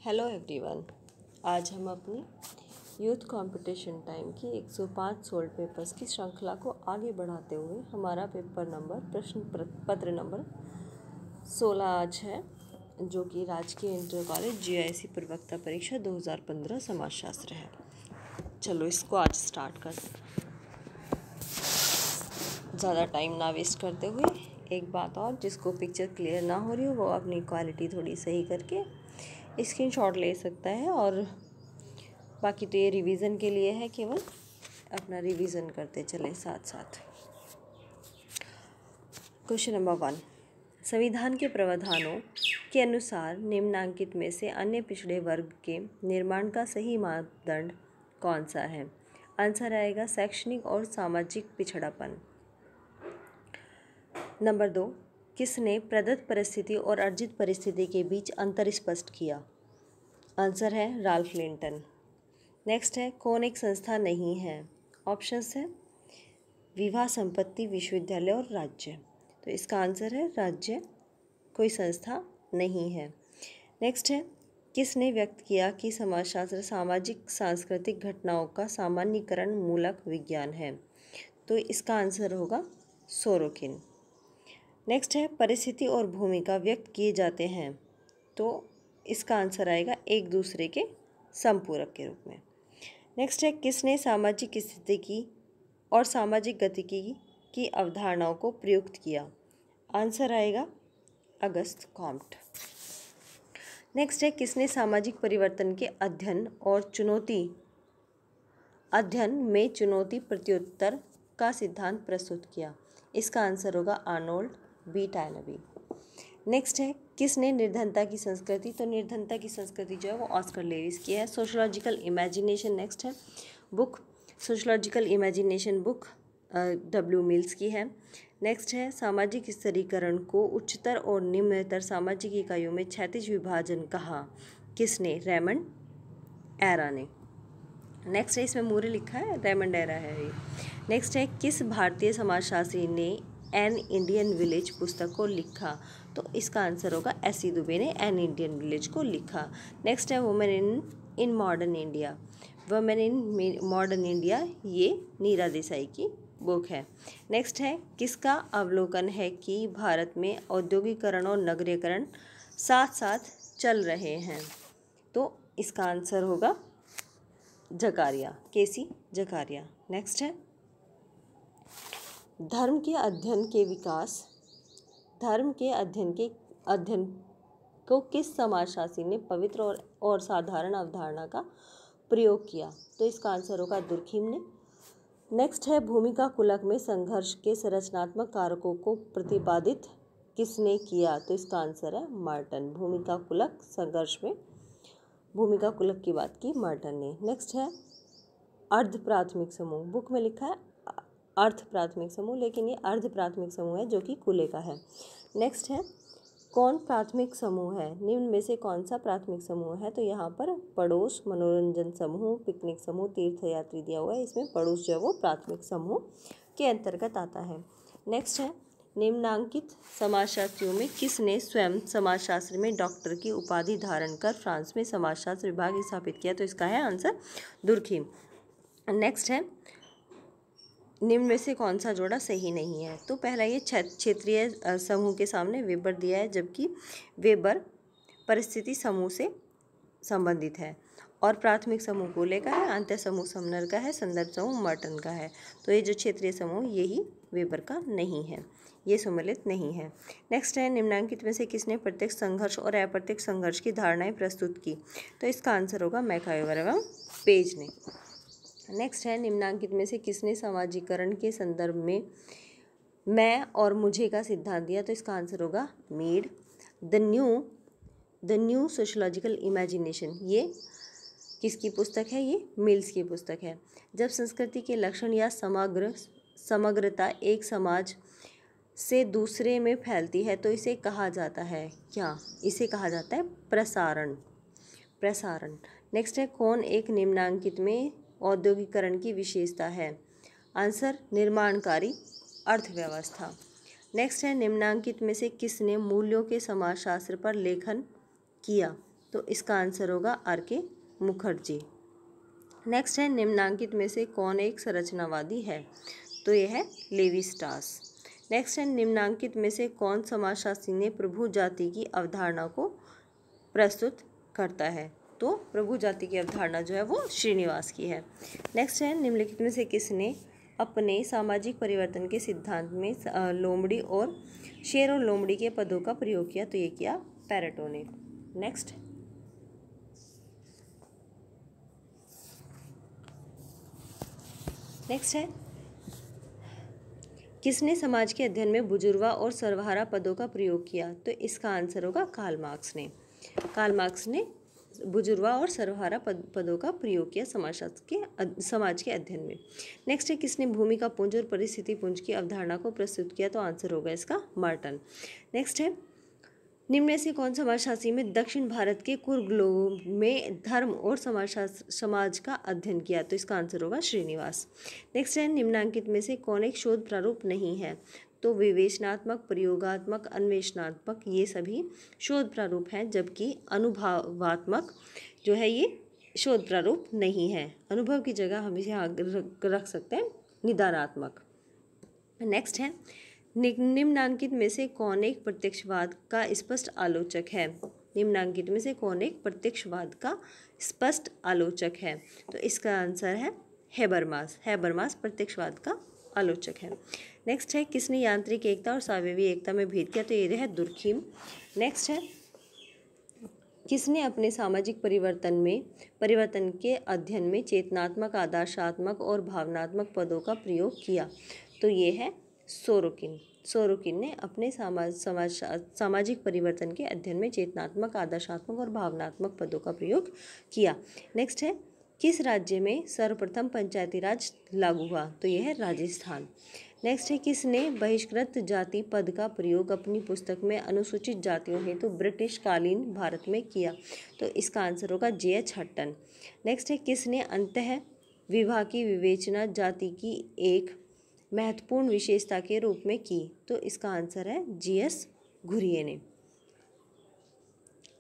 Hello everyone. आज हम अपनी यूथ कंपटीशन टाइम की 105 सोल्ड पेपर्स की श्रृंखला को आगे बढ़ाते हुए हमारा प्रश्न पत्र नंबर 16 आज है, जो कि राजकीय इंटर कॉलेज जीआईसी प्रवक्ता परीक्षा 2015 समाजशास्त्र है। चलो इसको आज स्टार्ट करते हैं, ज़्यादा टाइम ना वेस्ट करते हुए। एक बात और, जिसको पिक्चर क्लियर ना हो रही हो वो अपनी क्वालिटी थोड़ी सही करके स्क्रीनशॉट ले सकता है, और बाकी तो ये रिवीजन के लिए है, केवल अपना रिवीजन करते चले साथ साथ। क्वेश्चन नंबर 1, संविधान के प्रावधानों के अनुसार निम्नांकित में से अन्य पिछड़े वर्ग के निर्माण का सही मापदंड कौन सा है? आंसर आएगा शैक्षणिक और सामाजिक पिछड़ापन। नंबर 2, किसने प्रदत्त परिस्थिति और अर्जित परिस्थिति के बीच अंतर स्पष्ट किया? आंसर है राल्फ लिंटन। नेक्स्ट है, कौन एक संस्था नहीं है? ऑप्शंस है विवाह, संपत्ति, विश्वविद्यालय और राज्य। तो इसका आंसर है राज्य, कोई संस्था नहीं है। नेक्स्ट है, किसने व्यक्त किया कि समाजशास्त्र सामाजिक सांस्कृतिक घटनाओं का सामान्यीकरण मूलक विज्ञान है? तो इसका आंसर होगा सोरोकिन। नेक्स्ट है, परिस्थिति और भूमिका व्यक्त किए जाते हैं, तो इसका आंसर आएगा एक दूसरे के संपूरक के रूप में। नेक्स्ट है, किसने सामाजिक स्थिति और सामाजिक गतिविधि की अवधारणाओं को प्रयुक्त किया? आंसर आएगा अगस्त कॉम्ट। नेक्स्ट है, किसने सामाजिक परिवर्तन के अध्ययन में चुनौती प्रत्युत्तर का सिद्धांत प्रस्तुत किया? इसका आंसर होगा आर्नोल्ड बी टायनबी। नेक्स्ट है, किसने निर्धनता की संस्कृति? तो निर्धनता की संस्कृति जो है वो ऑस्कर लेविस की है। सोशलॉजिकल इमेजिनेशन नेक्स्ट है book, sociological imagination book W Mills की है। नेक्स्ट है, सामाजिक स्तरीकरण को उच्चतर और निम्नतर सामाजिक इकाइयों में क्षैतिज विभाजन कहा? किसने? रेमंड एरा ने। नेक्स्ट है, इसमें मूरे लिखा है, रेमंड एरा है ये। नेक्स्ट है, किस भारतीय समाजशास्त्री ने एन इंडियन विलेज पुस्तक को लिखा? तो इसका आंसर होगा एस.सी. दुबे ने एन इंडियन विलेज को लिखा। नेक्स्ट है, women in modern India. Women in modern India ये नीरा देसाई की बुक है। नेक्स्ट है, किसका अवलोकन है कि भारत में औद्योगिकरण और नगरीकरण साथ साथ चल रहे हैं? तो इसका आंसर होगा जकारिया, केसी जकारिया। नेक्स्ट है, धर्म के अध्ययन को किस समाजशास्त्री ने पवित्र और साधारण अवधारणा का प्रयोग किया? तो इसका आंसर होगा दुर्खिम ने। नेक्स्ट है, भूमिका कुलक में संघर्ष के संरचनात्मक कारकों को प्रतिपादित किसने किया? तो इसका आंसर है मार्टन। भूमिका कुलक की बात की मार्टन ने। नेक्स्ट है, अर्ध प्राथमिक समूह। बुक में लिखा है अर्ध प्राथमिक समूह, लेकिन ये अर्ध प्राथमिक समूह है जो कि कुले का है। नेक्स्ट है, कौन प्राथमिक समूह है? निम्न में से कौन सा प्राथमिक समूह है? तो यहाँ पर पड़ोस, मनोरंजन समूह, पिकनिक समूह, तीर्थयात्री दिया हुआ है। इसमें पड़ोस जो है वो प्राथमिक समूह के अंतर्गत आता है। नेक्स्ट है, निम्नांकित समाजशास्त्रियों में किसने स्वयं समाजशास्त्र में डॉक्टर की उपाधि धारण कर फ्रांस में समाजशास्त्र विभाग स्थापित किया? तो इसका है आंसर दुर्खिम। नेक्स्ट है, निम्न में से कौन सा जोड़ा सही नहीं है? तो पहला, ये क्षेत्रीय समूह के सामने वेबर दिया है, जबकि वेबर परिस्थिति समूह से संबंधित है, और प्राथमिक समूह कुले का है, अंत्य समूह समनर का है, संदर्भ समूह मर्टन का है। तो ये जो क्षेत्रीय समूह यही वेबर का नहीं है, ये सम्मिलित नहीं है। नेक्स्ट है, निम्नांकित में से किसने प्रत्यक्ष संघर्ष और अप्रत्यक्ष संघर्ष की धारणाएं प्रस्तुत की? तो इसका आंसर होगा मैकाइवर एवं पेज ने। नेक्स्ट है, निम्नांकित में से किसने समाजीकरण के संदर्भ में मैं और मुझे का सिद्धांत दिया? तो इसका आंसर होगा Mead. The new sociological imagination, ये किसकी पुस्तक है? ये मिल्स की पुस्तक है। जब संस्कृति के लक्षण या समग्रता एक समाज से दूसरे में फैलती है तो इसे कहा जाता है क्या? इसे कहा जाता है प्रसारण। नेक्स्ट है, कौन एक निम्नांकित में औद्योगिकरण की विशेषता है? आंसर निर्माणकारी अर्थव्यवस्था। नेक्स्ट है, निम्नांकित में से किसने मूल्यों के समाजशास्त्र पर लेखन किया? तो इसका आंसर होगा R.K. मुखर्जी। नेक्स्ट है निम्नांकित में से कौन एक संरचनावादी है? तो यह है लेवी स्ट्रास। नेक्स्ट है निम्नांकित में से कौन समाजशास्त्री ने प्रभु जाति की अवधारणा को प्रस्तुत करता है? तो प्रभु जाति की अवधारणा जो है वो श्रीनिवास की है। नेक्स्ट है निम्नलिखित में से किसने अपने सामाजिक परिवर्तन के सिद्धांत में लोमड़ी और शेर और लोमड़ी के पदों का प्रयोग किया? तो ये किया पैरेटो ने। नेक्स्ट है किसने समाज के अध्ययन में बुजुर्वा और सर्वहारा पदों का प्रयोग किया? तो इसका आंसर होगा कार्ल मार्क्स ने। कार्ल मार्क्स ने बुजुर्वा और सर्वहारा पदों का प्रयोग किया समाज के अध्ययन में। नेक्स्ट है किसने भूमिका पुंज और परिस्थिति पुंज की अवधारणा को प्रस्तुत किया? तो आंसर होगा इसका मार्टन। नेक्स्ट है निम्न में से कौन समाजशास्त्री में दक्षिण भारत के कुरुग्लों में धर्म और समाज का अध्ययन किया? तो इसका आंसर होगा श्रीनिवास। नेक्स्ट है निम्नांकित में से कौन एक शोध प्रारूप नहीं है? तो विवेचनात्मक, प्रयोगात्मक, अन्वेषणात्मक ये सभी शोध प्रारूप हैं, जबकि अनुभवात्मक जो है ये शोध प्रारूप नहीं है। अनुभव की जगह हम इसे रख सकते हैं निदानात्मक। नेक्स्ट है निम्नांकित में से कौन एक प्रत्यक्षवाद का स्पष्ट आलोचक है? निम्नांकित में से कौन एक प्रत्यक्षवाद का स्पष्ट आलोचक है? तो इसका आंसर है हेबरमास। हेबरमास प्रत्यक्षवाद का आलोचक है। नेक्स्ट है किसने यांत्रिक एकता और सावयवी एकता में भेद किया? तो ये है दुर्खीम। नेक्स्ट है किसने अपने सामाजिक परिवर्तन के अध्ययन में चेतनात्मक, आदर्शात्मक और भावनात्मक पदों का प्रयोग किया? तो ये है सोरोकिन। सोरोकिन ने अपने सामाजिक परिवर्तन के अध्ययन में चेतनात्मक, आदर्शात्मक और भावनात्मक पदों का प्रयोग किया। नेक्स्ट है किस राज्य में सर्वप्रथम पंचायती राज लागू हुआ? तो यह है राजस्थान। नेक्स्ट है किसने बहिष्कृत जाति पद का प्रयोग अपनी पुस्तक में अनुसूचित जातियों हेतु ब्रिटिश कालीन भारत में किया? तो इसका आंसर होगा J.H. हट्टन। नेक्स्ट है किसने अंतः विवाह की विवेचना जाति की एक महत्वपूर्ण विशेषता के रूप में की? तो इसका आंसर है G.S. घुरिये ने।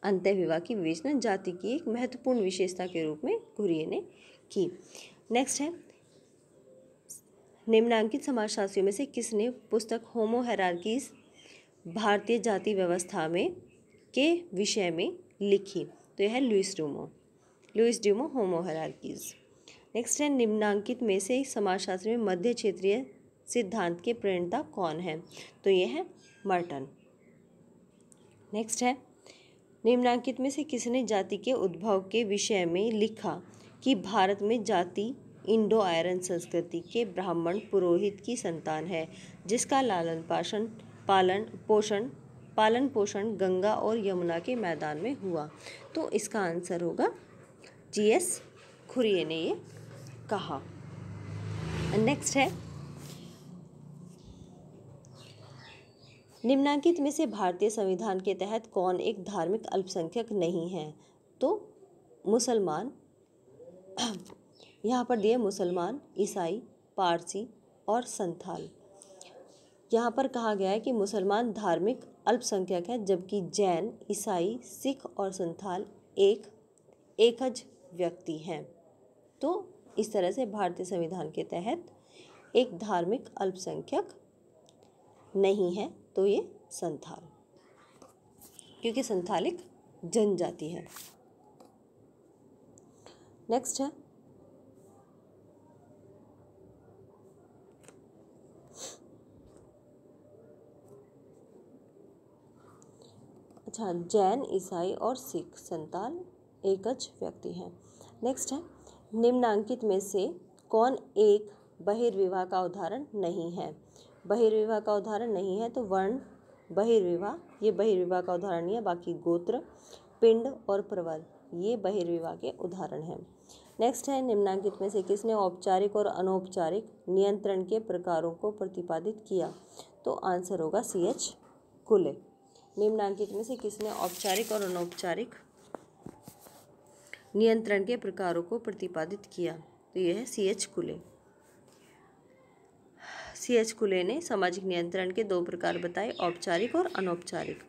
अंतः विवाह की विवेचना जाति की एक महत्वपूर्ण विशेषता के रूप में घुरिये ने की। नेक्स्ट है निम्नांकित समाजशास्त्रियों में से किसने पुस्तक होमो हायरार्कीज भारतीय जाति व्यवस्था में के विषय में लिखी? तो यह है लुइस ड्यूमो होमो हायरार्कीज। नेक्स्ट है निम्नांकित में से समाजशास्त्र में मध्य क्षेत्रीय सिद्धांत के प्रणेता कौन है? तो यह है मर्टन। नेक्स्ट है निम्नांकित में से किसने जाति के उद्भव के विषय में लिखा कि भारत में जाति इंडो आयरन संस्कृति के ब्राह्मण पुरोहित की संतान है, जिसका पालन पोषण गंगा और यमुना के मैदान में हुआ? तो इसका आंसर होगा G.S. घुरिये ने ये कहा। नेक्स्ट है निम्नांकित में से भारतीय संविधान के तहत कौन एक धार्मिक अल्पसंख्यक नहीं है? तो मुसलमान, यहाँ पर दिए मुसलमान, ईसाई, पारसी और संथाल। यहाँ पर कहा गया है कि मुसलमान धार्मिक अल्पसंख्यक है, जबकि जैन, ईसाई, सिख और संथाल एकज व्यक्ति हैं। तो इस तरह से भारतीय संविधान के तहत एक धार्मिक अल्पसंख्यक नहीं है, तो ये संथाल, क्योंकि संथाल एक जनजाति है। नेक्स्ट है जैन, ईसाई और सिख, संथाल एकज व्यक्ति हैं। नेक्स्ट है निम्नांकित में से कौन एक बहिर्विवाह का उदाहरण नहीं है? बहिर्विवाह का उदाहरण नहीं है तो वर्ण बहिर्विवाह, ये बहिर्विवाह का उदाहरण नहीं है। बाकी गोत्र, पिंड और प्रवर ये बहिर्विवाह के उदाहरण हैं। नेक्स्ट है निम्नांकित में से किसने औपचारिक और अनौपचारिक नियंत्रण के प्रकारों को प्रतिपादित किया? तो आंसर होगा C.H. कुले। निम्नांकित में से किसने औपचारिक और अनौपचारिक नियंत्रण के प्रकारों को प्रतिपादित किया? तो यह है C.H. कुले। C.H. कुले ने सामाजिक नियंत्रण के दो प्रकार बताए, औपचारिक और अनौपचारिक।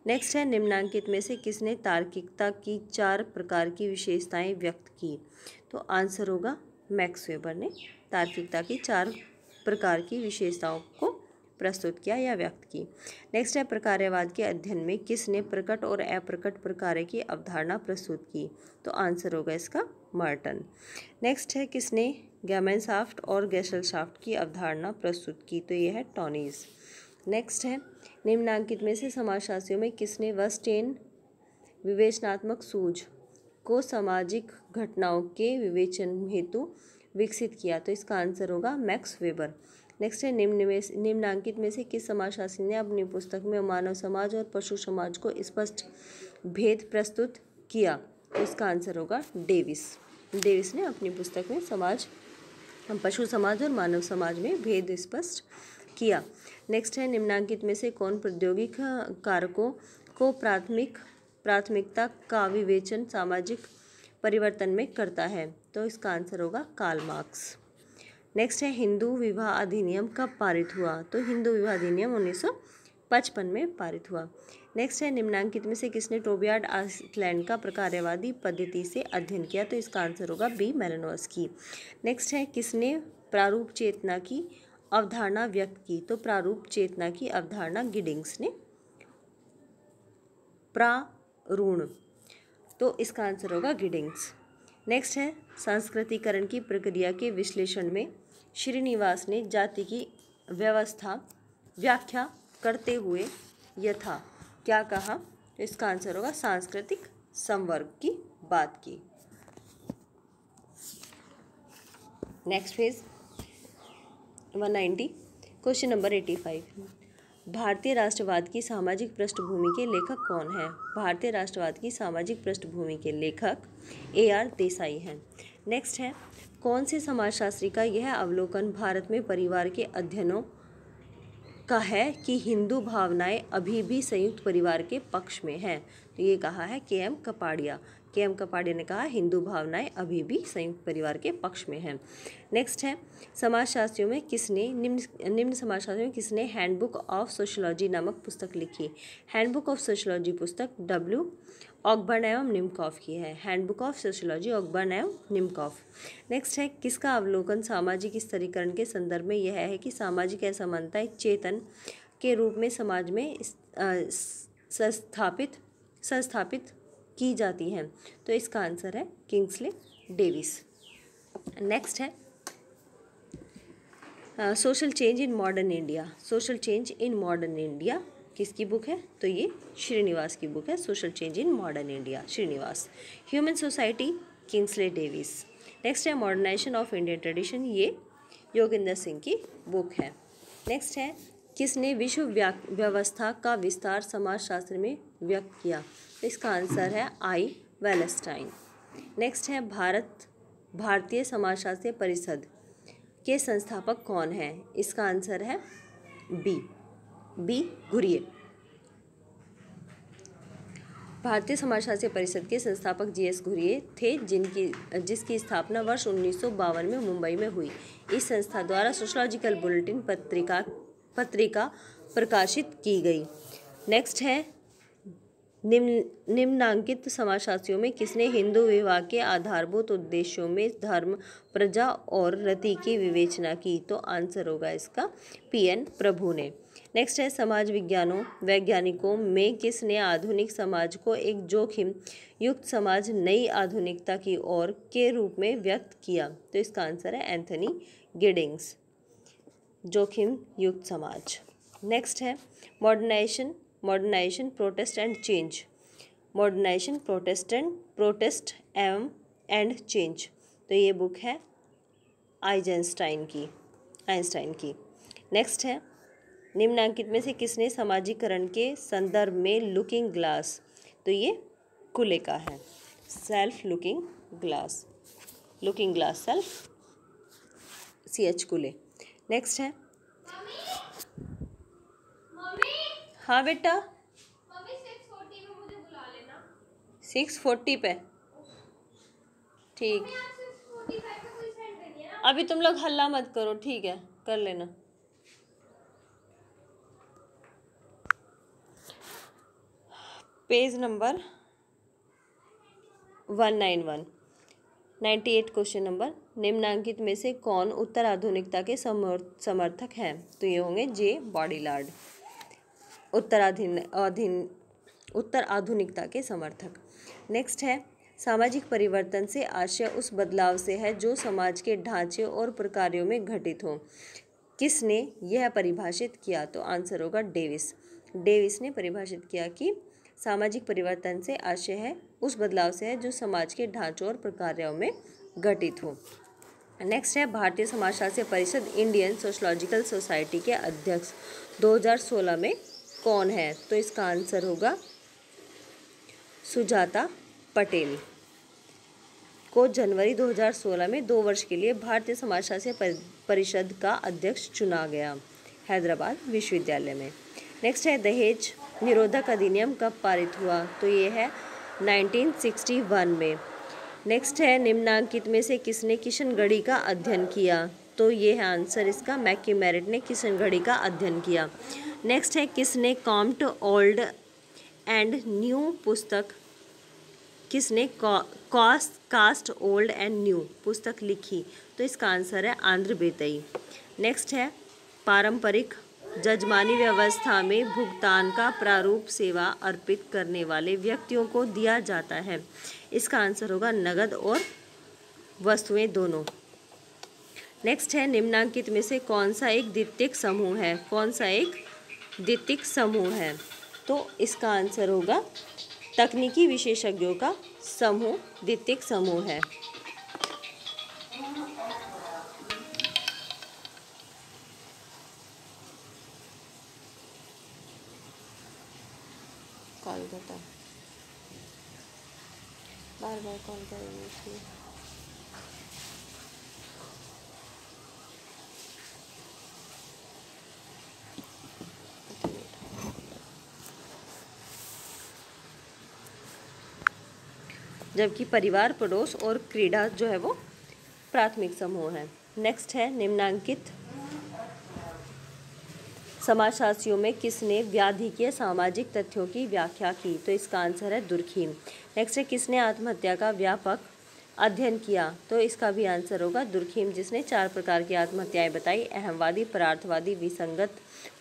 नेक्स्ट है निम्नांकित में से किसने तार्किकता की 4 प्रकार की विशेषताएं व्यक्त की? तो आंसर होगा मैक्स वेबर ने तार्किकता की 4 प्रकार की विशेषताओं को प्रस्तुत किया या व्यक्त की। नेक्स्ट है प्रकार्यवाद के अध्ययन में किसने प्रकट और अप्रकट प्रकार्य की अवधारणा प्रस्तुत की? तो आंसर होगा इसका मर्टन। नेक्स्ट है किसने गैमनशाफ्ट और गेशलशाफ्ट की अवधारणा प्रस्तुत की? तो ये है टॉनीज। नेक्स्ट है निम्नांकित में से समाजशास्त्रियों में किसने वेस्टेन विवेचनात्मक सूझ को सामाजिक घटनाओं के विवेचन हेतु विकसित किया? तो इसका आंसर होगा मैक्स वेबर। नेक्स्ट है निम्नांकित में से किस समाजशास्त्री ने अपनी पुस्तक में मानव समाज और पशु समाज को स्पष्ट भेद प्रस्तुत किया? तो इसका आंसर होगा डेविस। डेविस ने अपनी पुस्तक में पशु समाज और मानव समाज में भेद स्पष्ट किया। नेक्स्ट है निम्नांकित में से कौन प्रायोगिक कारकों को प्राथमिकता का विवेचन सामाजिक परिवर्तन में करता है? तो इसका आंसर होगा कार्ल मार्क्स। नेक्स्ट है हिंदू विवाह अधिनियम कब पारित हुआ? तो हिंदू विवाह अधिनियम 1955 में पारित हुआ। नेक्स्ट है निम्नांकित में से किसने टोबियाड आइसलैंड का प्रकार्यवादी पद्धति से अध्ययन किया? तो इसका आंसर होगा बी मेलिनोव्स्की। नेक्स्ट है किसने प्रारूप चेतना की अवधारणा व्यक्त की? तो प्रारूप चेतना की अवधारणा गिडिंग्स ने। प्रारूण, तो इसका आंसर होगा गिडिंग्स। नेक्स्ट है सांस्कृतिकरण की प्रक्रिया के विश्लेषण में श्रीनिवास ने जाति की व्याख्या करते हुए यथा क्या कहा? तो इसका आंसर होगा सांस्कृतिक संवर्ग की बात की। नेक्स्ट पेज 190 क्वेश्चन नंबर 85 भारतीय राष्ट्रवाद की सामाजिक पृष्ठभूमि के लेखक कौन है? भारतीय राष्ट्रवाद की सामाजिक पृष्ठभूमि के लेखक AR देसाई हैं। नेक्स्ट है कौन से समाजशास्त्री का यह अवलोकन भारत में परिवार के अध्ययनों का है कि हिंदू भावनाएं अभी भी संयुक्त परिवार के पक्ष में हैं? तो ये कहा है KM कपाड़िया। KM कपाड़िया ने कहा हिंदू भावनाएं अभी भी संयुक्त परिवार के पक्ष में हैं। नेक्स्ट है समाजशास्त्रियों में किसने निम्न समाजशास्त्रियों में किसने हैंडबुक ऑफ सोशियोलॉजी नामक पुस्तक लिखी? हैंडबुक ऑफ सोशियोलॉजी पुस्तक W ऑकबर्न एवं निमकॉफ की है। हैंडबुक ऑफ सोशियोलॉजी ऑकबर्न एवं निमकॉफ। नेक्स्ट है किसका अवलोकन सामाजिक स्तरीकरण के संदर्भ में यह है कि सामाजिक असमानताएं चेतन के रूप में समाज में संस्थापित की जाती हैं? तो इसका आंसर है किंग्सले डेविस। नेक्स्ट है social change in modern India. Social change in modern India किसकी बुक है? तो ये श्रीनिवास की बुक है social change in modern India, Srinivas. Human society Kingsley Davis. Next है मॉडर्नाइजेशन ऑफ इंडियन ट्रेडिशन, ये योगेंद्र सिंह की बुक है। नेक्स्ट है किसने विश्व व्यवस्था का विस्तार समाजशास्त्र में व्यक्त किया? तो इसका आंसर है आई वेलस्टाइन। नेक्स्ट है भारतीय समाजशास्त्रीय परिषद के संस्थापक कौन है? इसका आंसर है बी घुरिये। भारतीय समाजशास्त्रीय परिषद के संस्थापक GS घुरिये थे जिसकी स्थापना वर्ष 1952 में मुंबई में हुई। इस संस्था द्वारा सोशलॉजिकल बुलेटिन पत्रिका प्रकाशित की गई। नेक्स्ट है निम्नांकित समाजशास्त्रियों में किसने हिंदू विवाह के आधारभूत उद्देश्यों में धर्म, प्रजा और रति की विवेचना की? तो आंसर होगा इसका PN प्रभु ने। नेक्स्ट है समाज वैज्ञानिकों में किसने आधुनिक समाज को एक जोखिम युक्त समाज नई आधुनिकता की ओर के रूप में व्यक्त किया? तो इसका आंसर है एंथनी गिडिंग्स, जोखिम युक्त समाज। नेक्स्ट है modernization protest and change. Modernization protest and change, तो ये बुक है आइंस्टाइन की। नेक्स्ट है निम्नांकित में से किसने समाजीकरण के संदर्भ में लुकिंग ग्लास? तो ये कुले का है, self looking glass self CH कुले। नेक्स्ट है हाँ बेटा 6:40 पे मुझे बुला लेना। 6:40 पे ठीक। अभी तुम लोग हल्ला मत करो, ठीक है, कर लेना। Page number 191, 98 question number. निम्नांकित में से कौन उत्तर आधुनिकता के समर्थक हैं? तो ये होंगे जे बॉडीलार्ड, उत्तर आधुनिकता के समर्थक। नेक्स्ट है, सामाजिक परिवर्तन से आशय उस बदलाव से है जो समाज के ढांचे और प्रकारों में घटित हो। किसने यह परिभाषित किया? तो आंसर होगा डेविस। डेविस ने परिभाषित किया कि सामाजिक परिवर्तन से आशय है उस बदलाव से है जो समाज के ढांचों और प्रकारों में घटित हो। नेक्स्ट है, भारतीय समाजशास्त्री परिषद इंडियन सोशलॉजिकल सोसाइटी के अध्यक्ष 2016 में कौन है? तो इसका आंसर होगा सुजाता पटेल को जनवरी 2016 में 2 वर्ष के लिए भारतीय समाजशास्त्री परिषद का अध्यक्ष चुना गया, हैदराबाद विश्वविद्यालय में। नेक्स्ट है, दहेज निरोधक अधिनियम कब पारित हुआ? तो ये है 1961 में। नेक्स्ट है, निम्नांकित में से किसने किशनगढ़ी का अध्ययन किया? तो ये है आंसर इसका, मैकीमेरिट ने किशनगढ़ी का अध्ययन किया। नेक्स्ट है, किसने कॉम्ट ओल्ड एंड न्यू पुस्तक किसने कास्ट ओल्ड एंड न्यू पुस्तक लिखी? तो इसका आंसर है आंध्र बेतई। नेक्स्ट है, पारंपरिक जजमानी व्यवस्था में भुगतान का प्रारूप सेवा अर्पित करने वाले व्यक्तियों को दिया जाता है। इसका आंसर होगा नगद और वस्तुएं दोनों। नेक्स्ट है, निम्नांकित में से कौन सा एक द्वितीयक समूह है? कौन सा एक द्वितीयक समूह है? तो इसका आंसर होगा तकनीकी विशेषज्ञों का समूह द्वितीयक समूह है। कॉल करता है, बार बार कॉल करेंगे इसलिए। जबकि परिवार, पड़ोस और क्रीड़ा जो है वो प्राथमिक समूह है। नेक्स्ट है, निम्नांकित समाजशास्त्रियों में किसने व्याधिकीय सामाजिक तथ्यों की व्याख्या की? तो इसका आंसर है दुर्खीम। नेक्स्ट है, किसने आत्महत्या का व्यापक अध्ययन किया? तो इसका भी आंसर होगा दुर्खीम, जिसने 4 प्रकार की आत्महत्याएं बताई, अहमवादी, परार्थवादी, विसंगत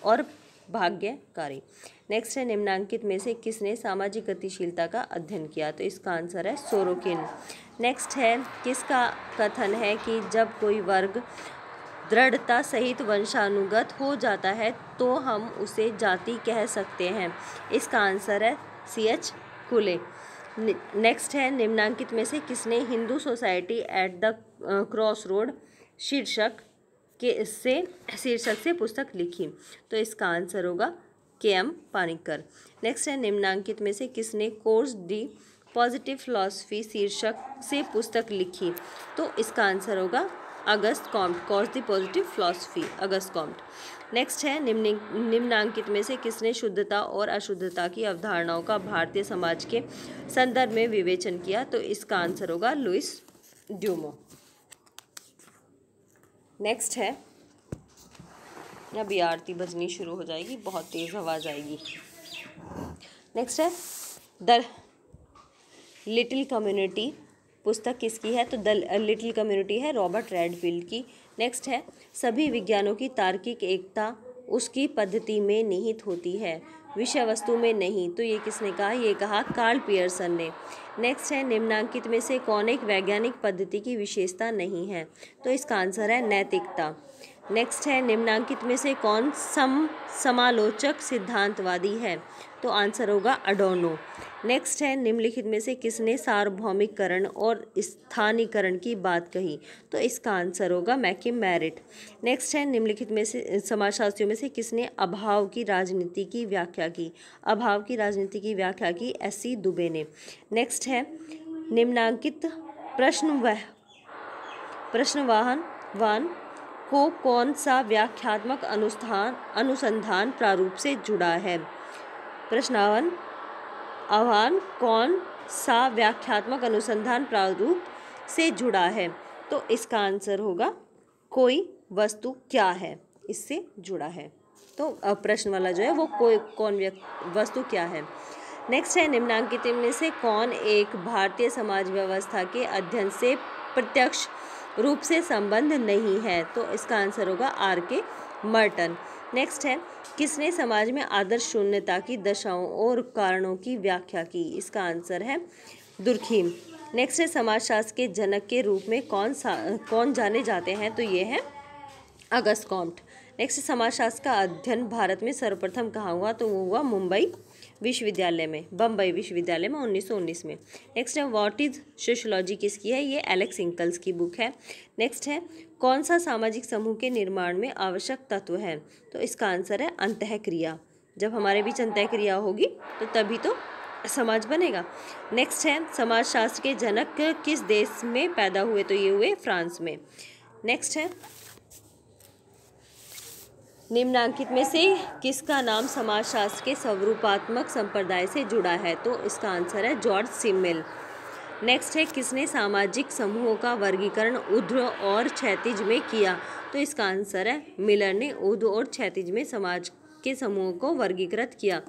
और भाग्यकारी। नेक्स्ट है, निम्नांकित में से किसने सामाजिक गतिशीलता का अध्ययन किया? तो इसका आंसर है सोरोकिन। नेक्स्ट है, किसका कथन है कि जब कोई वर्ग दृढ़ता सहित वंशानुगत हो जाता है तो हम उसे जाति कह सकते हैं? इसका आंसर है CH कुले। नेक्स्ट है, निम्नांकित में से किसने Hindu society at the cross road शीर्षक से पुस्तक लिखी? तो इसका आंसर होगा KM पानिक्कर। नेक्स्ट है, निम्नांकित में से किसने कोर्स दी पॉजिटिव फिलॉसफी शीर्षक से पुस्तक लिखी? तो इसका आंसर होगा August Comte, course the positive philosophy, August Comte. Next है, निम्नांकित में से किसने शुद्धता और अशुद्धता की अवधारणाओं का भारतीय समाज के संदर्भ में विवेचन किया? तो इसका आंसर होगा लुइस ड्यूमो। नेक्स्ट है, अभी आरती बजनी शुरू हो जाएगी, बहुत तेज़ आवाज़ आएगी। नेक्स्ट है, द लिटिल कम्युनिटी पुस्तक किसकी है? तो द लिटिल कम्युनिटी है रॉबर्ट रेडफील्ड की। नेक्स्ट है, सभी विज्ञानों की तार्किक एकता उसकी पद्धति में निहित होती है, विषय वस्तु में नहीं। तो ये किसने कहा? ये कहा कार्ल पियर्सन ने। नेक्स्ट है, निम्नांकित में से कौन एक वैज्ञानिक पद्धति की विशेषता नहीं है? तो इसका आंसर है नैतिकता। नेक्स्ट है, निम्नांकित में से कौन समालोचक सिद्धांतवादी है? तो आंसर होगा अडोर्नो। नेक्स्ट है, निम्नलिखित में से किसने सार्वभौमिकरण और स्थानीकरण की बात कही? तो इसका आंसर होगा मैकीमेरिट। नेक्स्ट है, निम्नलिखित में से समाजशास्त्रियों में से किसने अभाव की राजनीति की व्याख्या की? अभाव की राजनीति की व्याख्या की SC दुबे ने। नेक्स्ट है, निम्नांकित प्रश्नवाहन को कौन सा व्याख्यात्मक अनुसंधान प्रारूप से जुड़ा है? आह्वान कौन सा व्याख्यात्मक अनुसंधान प्रारूप से जुड़ा है? तो इसका आंसर होगा कोई वस्तु क्या है, इससे जुड़ा है। तो प्रश्न वाला जो है वो कौन वस्तु क्या है। नेक्स्ट है निम्नांकित में से कौन एक भारतीय समाज व्यवस्था के अध्ययन से प्रत्यक्ष रूप से संबंध नहीं है? तो इसका आंसर होगा आर के मर्टन। नेक्स्ट है किसने समाज में आदर्श शून्यता की दशाओं और कारणों की व्याख्या की? इसका आंसर है दुर्खीम। नेक्स्ट है समाजशास्त्र के जनक के रूप में कौन जाने जाते हैं? तो ये है अगस्त कॉम्ट। नेक्स्ट समाजशास्त्र का अध्ययन भारत में सर्वप्रथम कहाँ हुआ? तो वो हुआ बम्बई विश्वविद्यालय में 1919 में। नेक्स्ट है व्हाट इज सोशियोलॉजी किसकी है? ये एलेक्स इंकल्स की बुक है। नेक्स्ट है कौन सा सामाजिक समूह के निर्माण में आवश्यक तत्व है? तो इसका आंसर है अंतःक्रिया। जब हमारे बीच अंतःक्रिया होगी तो तभी तो समाज बनेगा। नेक्स्ट है समाजशास्त्र के जनक किस देश में पैदा हुए? तो ये हुए फ्रांस में। नेक्स्ट है निम्नांकित में से किसका नाम समाजशास्त्र के स्वरूपात्मक संप्रदाय से जुड़ा है? तो इसका आंसर है जॉर्ज सिमेल। नेक्स्ट है किसने सामाजिक समूहों का वर्गीकरण ऊर्ध्व और क्षैतिज में किया? तो इसका आंसर है मिलर ने ऊर्ध्व और क्षैतिज में समाज के समूहों को वर्गीकृत किया।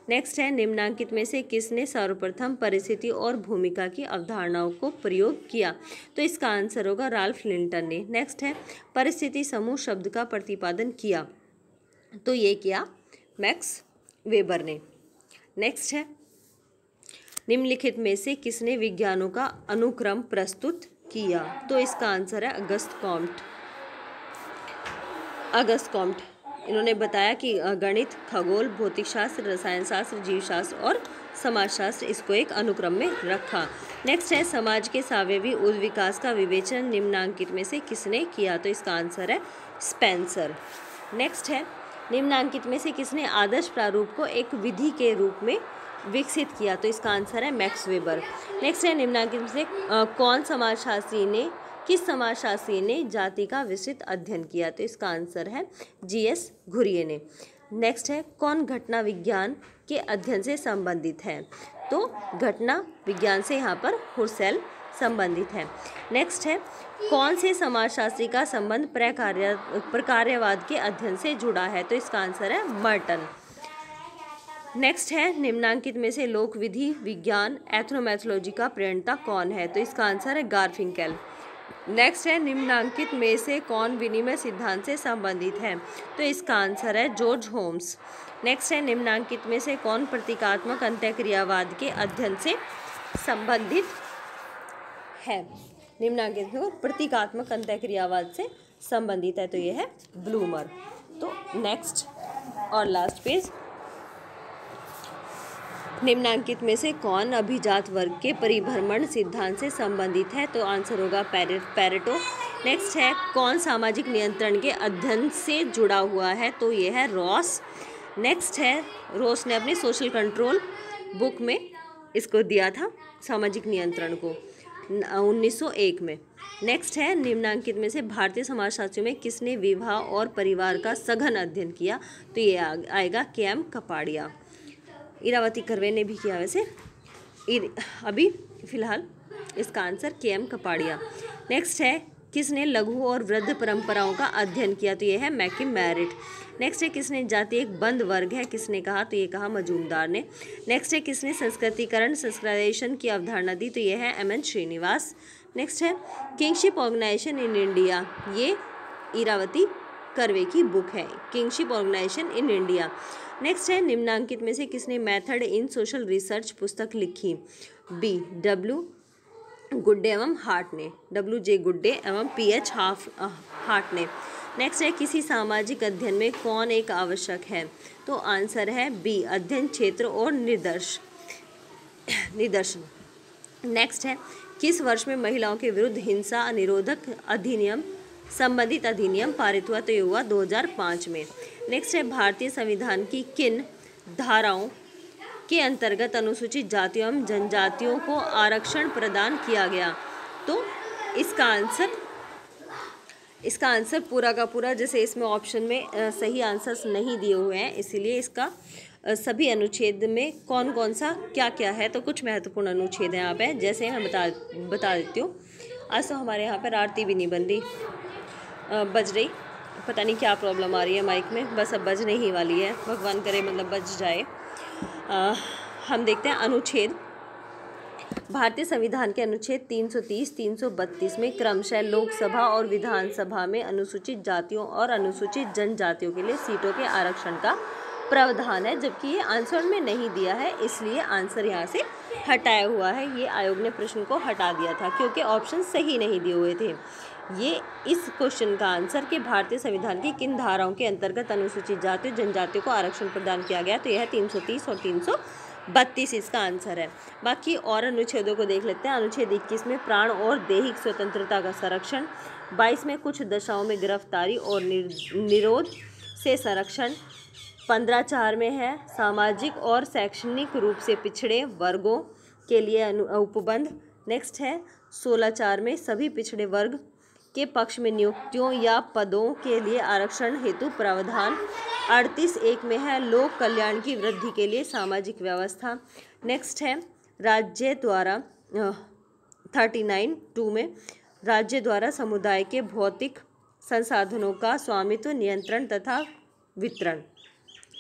नेक्स्ट है निम्नांकित में से किसने सर्वप्रथम परिस्थिति और भूमिका की अवधारणाओं को प्रयोग किया? तो इसका आंसर होगा राल्फ लिंटन ने। नेक्स्ट है परिस्थिति समूह शब्द का प्रतिपादन किया? तो ये किया मैक्स वेबर ने। नेक्स्ट है निम्नलिखित में से किसने विज्ञानों का अनुक्रम प्रस्तुत किया? तो इसका आंसर है अगस्त कॉम्ट। इन्होंने बताया कि गणित, खगोल, भौतिक शास्त्र, रसायन शास्त्र, जीवशास्त्र और समाजशास्त्र इसको एक अनुक्रम में रखा। नेक्स्ट है समाज के सावयवी विकास का विवेचन निम्नांकित में से किसने किया? तो इसका आंसर है स्पेंसर। नेक्स्ट है निम्नांकित में से किसने आदर्श प्रारूप को एक विधि के रूप में विकसित किया? तो इसका आंसर है मैक्स वेबर। नेक्स्ट है निम्नांकित में से किस समाजशास्त्री ने जाति का विस्तृत अध्ययन किया? तो इसका आंसर है जीएस घुरिये ने। नेक्स्ट है कौन घटना विज्ञान के अध्ययन से संबंधित है? तो घटना विज्ञान से यहाँ पर हुर्सेल संबंधित है। नेक्स्ट है कौन से समाजशास्त्री का संबंध प्रकार्यवाद के अध्ययन से जुड़ा है? तो इसका आंसर है मर्टन। नेक्स्ट है निम्नांकित में से लोक विधि विज्ञान एथनोमैथोलॉजी का प्रणेता कौन है? तो इसका आंसर है गारफिंकेल। नेक्स्ट है निम्नांकित में से कौन विनिमय सिद्धांत से संबंधित है? तो इसका आंसर है जॉर्ज होम्स। नेक्स्ट है निम्नांकित में से कौन प्रतीकात्मक अंतःक्रियावाद के अध्ययन से संबंधित है? निम्नांकित में प्रतीकात्मक अंतःक्रियावाद से संबंधित है, तो ये है ब्लूमर। तो नेक्स्ट और लास्ट पेज, निम्नांकित में से कौन अभिजात वर्ग के परिभ्रमण सिद्धांत से संबंधित है? तो आंसर होगा पैरेटो। नेक्स्ट है कौन सामाजिक नियंत्रण के अध्ययन से जुड़ा हुआ है? तो ये है रॉस। नेक्स्ट है रॉस ने अपनी सोशल कंट्रोल बुक में इसको दिया था सामाजिक नियंत्रण को 1901 में। नेक्स्ट है निम्नांकित में से भारतीय समाजशास्त्रियों में किसने विवाह और परिवार का सघन अध्ययन किया? तो ये आएगा के.एम. कपाड़िया। इरावती कर्वे ने भी किया वैसे अभी फिलहाल इसका आंसर के.एम. कपाड़िया। नेक्स्ट है किसने लघु और वृद्ध परंपराओं का अध्ययन किया? तो ये है मैकिम मैरिट। नेक्स्ट है किसने जाति एक बंद वर्ग है किसने कहा? तो ये कहा मजूमदार ने। नेक्स्ट है किसने संस्कृतिकरण की अवधारणा दी? तो ये है एम.एन. श्रीनिवास। नेक्स्ट है किंगशिप ऑर्गेनाइजेशन इन इंडिया, ये इरावती कर्वे की बुक है, kinship organization in India. Next है निम्नांकित में से किसने मेथड इन सोशल रिसर्च पुस्तक लिखी? बी डब्ल्यू गुड्डे एवं हार्ट ने, W.J. गुड्डे एवं P.H. हार्ट ने। नेक्स्ट है किसी सामाजिक अध्ययन में कौन एक आवश्यक है? तो आंसर है बी अध्ययन क्षेत्र और निदर्शन। नेक्स्ट है किस वर्ष में महिलाओं के विरुद्ध हिंसा निरोधक अधिनियम संबंधित अधिनियम पारित हुआ? तो ये हुआ 2005 में। नेक्स्ट है भारतीय संविधान की किन धाराओं के अंतर्गत अनुसूचित जातियों एवं जनजातियों को आरक्षण प्रदान किया गया? तो इसका आंसर पूरा का पूरा, जैसे इसमें ऑप्शन में सही आंसर्स नहीं दिए हुए हैं, इसीलिए इसका सभी अनुच्छेद में कौन कौन सा क्या क्या है, तो कुछ महत्वपूर्ण अनुच्छेद हैं यहाँ पे, जैसे मैं बता देती हूँ। आज तो हमारे यहाँ पर आरती भी नहीं बन रही, बज रही, पता नहीं क्या प्रॉब्लम आ रही है माइक में, बस अब बजने ही वाली है, भगवान करे मतलब बज जाए। हम देखते हैं अनुच्छेद। भारतीय संविधान के अनुच्छेद 330, 332 में क्रमशः लोकसभा और विधानसभा में अनुसूचित जातियों और अनुसूचित जनजातियों के लिए सीटों के आरक्षण का प्रावधान है, जबकि ये आंसर में नहीं दिया है, इसलिए आंसर यहाँ से हटाया हुआ है। ये आयोग ने प्रश्न को हटा दिया था क्योंकि ऑप्शन सही नहीं दिए हुए थे। ये इस क्वेश्चन का आंसर कि भारतीय संविधान की किन धाराओं के अंतर्गत अनुसूचित जातियों जनजातियों को आरक्षण प्रदान किया गया, तो यह 330 और 332 इसका आंसर है। बाकी और अनुच्छेदों को देख लेते हैं। अनुच्छेद 21 में प्राण और दैहिक स्वतंत्रता का संरक्षण, 22 में कुछ दशाओं में गिरफ्तारी और निरोध से संरक्षण, 15(4) में है सामाजिक और शैक्षणिक रूप से पिछड़े वर्गों के लिए उपबंध। नेक्स्ट है 16(4) में सभी पिछड़े वर्ग के पक्ष में नियुक्तियों या पदों के लिए आरक्षण हेतु प्रावधान। 38(1) में है लोक कल्याण की वृद्धि के लिए सामाजिक व्यवस्था। नेक्स्ट है राज्य द्वारा 39(2) में राज्य द्वारा समुदाय के भौतिक संसाधनों का स्वामित्व, नियंत्रण तथा वितरण।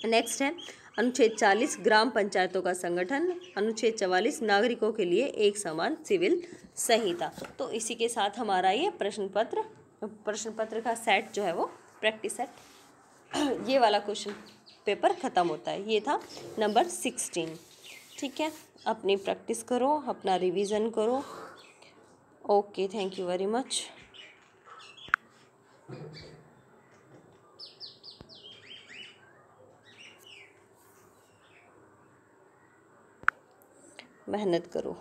नेक्स्ट है अनुच्छेद 40 ग्राम पंचायतों का संगठन। अनुच्छेद 44 नागरिकों के लिए एक समान सिविल संहिता। तो इसी के साथ हमारा ये प्रश्न पत्र का सेट जो है वो प्रैक्टिस सेट ये वाला क्वेश्चन पेपर ख़त्म होता है। ये था नंबर 16। ठीक है, अपनी प्रैक्टिस करो, अपना रिवीजन करो। Okay, thank you very much. मेहनत करो।